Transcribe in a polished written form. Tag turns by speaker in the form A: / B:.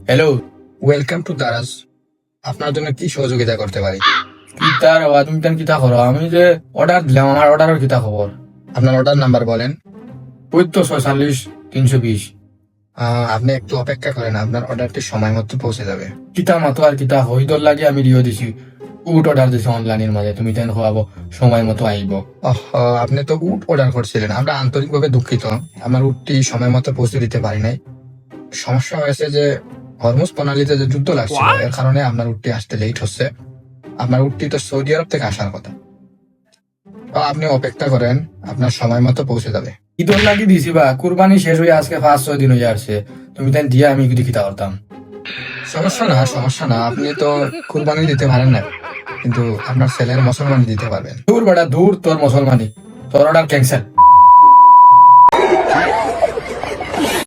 A: Hello.
B: Welcome to Daraz. আপনার জন্য কি সহযোগিতা করতে পারি?
A: কিতার আওয়াজ তুমি তেন কিতা করো? আমি যে অর্ডার দিলাম, আমার অর্ডারের কিতা খবর?
B: আপনার অর্ডার নাম্বার বলেন।
A: 45 320।
B: আপনি একটু অপেক্ষা করেন, আপনার অর্ডারটি সময় মতো পৌঁছে যাবে।
A: কিতা মাতো আর কিতা হইদর লাগে আমি রিও দিছি। উট অর্ডার দিছি অনলাইনের মাঝে, তুমি তেন খোয়াবো সময় মতো আইব।
B: আপনি তো উট অর্ডার করছিলেন, আমরা আন্তরিকভাবে দুঃখিত। আমার উটটি সময় মতো পৌঁছে দিতে পারি নাই। সমস্যা হয়েছে যে হরমুজ প্রণালীতে যে যুদ্ধ লাগছিল, এর কারণে আপনার উটটি আসতে লেট হচ্ছে। আপনার উটটি তো সৌদি আরব থেকে আসার কথা। আপনি অপেক্ষা করেন, আপনার সময় মতো পৌঁছে যাবে।
A: ঈদর লাগি দিছি বা কুরবানি শেষ হয়ে আজকে 5-6 দিন হয়ে আসছে, তুমি তেন দিয়া আমি যদি কিতা করতাম?
B: সমস্যা না, আপনি তো কুরবানি দিতে পারেন না, কিন্তু আপনার ছেলের মুসলমানি দিতে পারবেন।
A: দূর বেটা দূর, তোর মুসলমানি, তোর অর্ডার ক্যান্সেল।